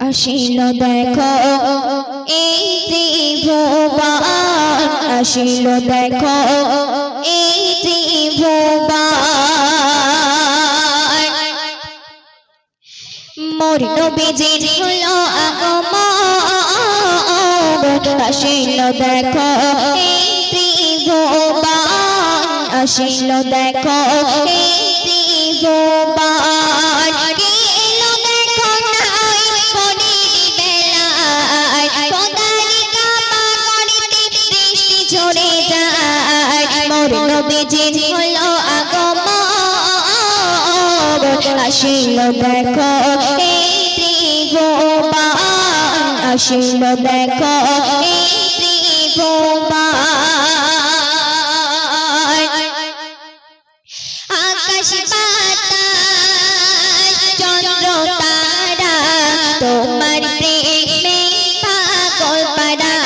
আসিল দেখো এই ত্রিভুবন, আসিল দেখো এই ত্রিভুবন। মোর নবীজির হলো আগমন, আসিল দেখো এই ত্রিভুবন, আসিল দেখো এই ত্রিভুবন। নবীজির হলো আগমন, আসিল দেখো এই ত্রিভুবন, আসিল দেখো এই ত্রিভুবন। আকাশ বাতাস চন্দ্র তারা তোমার প্রেমে পাগল পারা।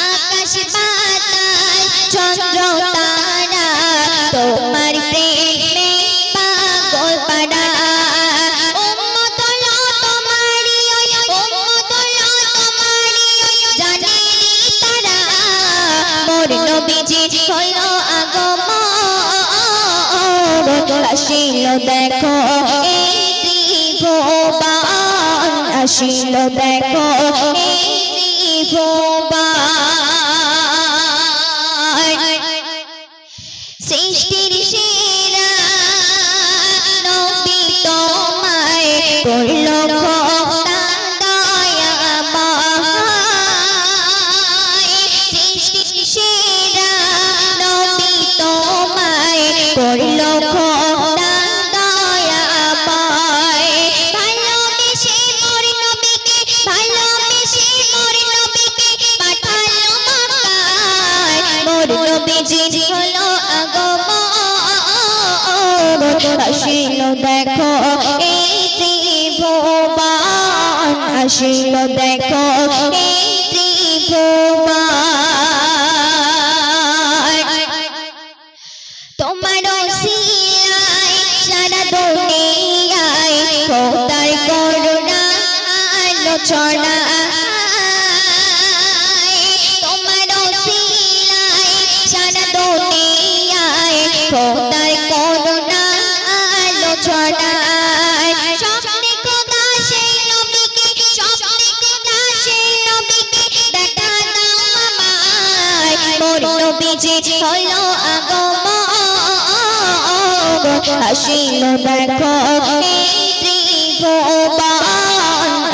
আকাশ বাতাস চন্দ্র তারা তোমার প্রেমে পাগল পারা। উম্মত হলো তোমারই, উম্মত হলো তোমারই জানেনি তারা। মোর নবীজির হলো আগমন, আসিল দেখো এই ত্রিভুবন, আসিল দেখো এই ত্রিভুবন। সৃষ্টির সেরা নবী তোমায় করলো খোদা দয়াময়। সৃষ্টির সেরা নবী তোমায় করলো খোদা দয়াময়। ভালোবেসে মোর নবীকে, ভালোবেসে মোর নবীকে পাঠালো মক্কায়। মোর নবীজির হলো আগমন, আসিল দেখো এই ত্রিভুবন, আসিল দেখো এই ত্রিভুবন। তোমার ওসিলায় সারা দুনিয়ায় খোদার করুণা আলোচনা। তোমার ওসিলায় সারা দুনিয়ায় খোদার করুণা আলোচনা। স্বপ্নে খোদা সেই নবীকে, স্বপ্নে খোদা সেই নবীকে দেখা দাও আমায়। মোর নবীজির হলো আগমন, আসিল দেখো এই ত্রিভুবন,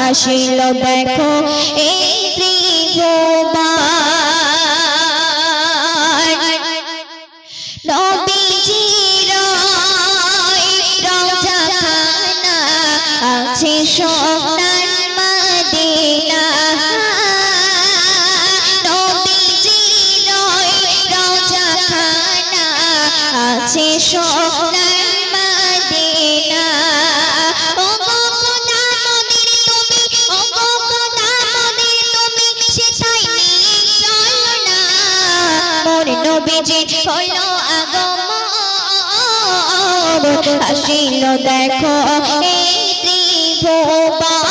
আসিল দেখো এই ত্রিভুবন। নবীজির রওজা খানা আছে সোনার মদিনা। নবীজির রওজা খানা আছে সোনার মদিনা। ওগো খোদা মোদের তুমি, ওগো খোদা মোদের তুমি সেটাই নিয়ে চলো না। মোর নবীজির হলো আগমন, আসিল দেখো এই ত্রিভুবন,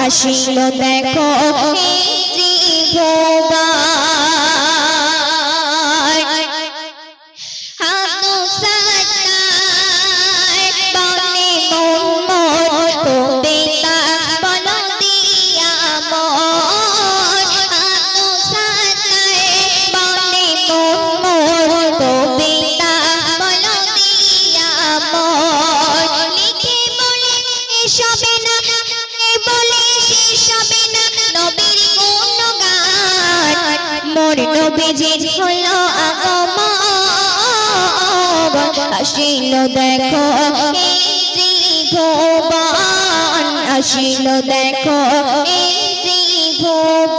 আসিল দেখো এই ত্রিভুবন। হাতো সাতার বনে মোর কবিতা বলো দিয়া মোর। হাতো সাতার বনে মোর কবিতা বলো দিয়া মোর। লিখে বলে এসবে না, বলে শেষ হবে না নবীর গুণগান। মোর নবীজির হলো আগমন, আসিল দেখো এই ত্রিভুবন, আসিল দেখো এই ত্রিভুবন।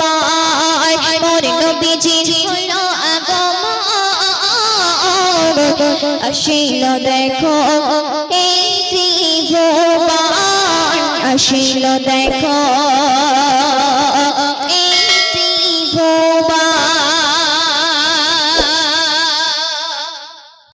মোর নবীজির হলো আগমন, আসিল দেখো এই ত্রিভুবন, আসিল দেখো।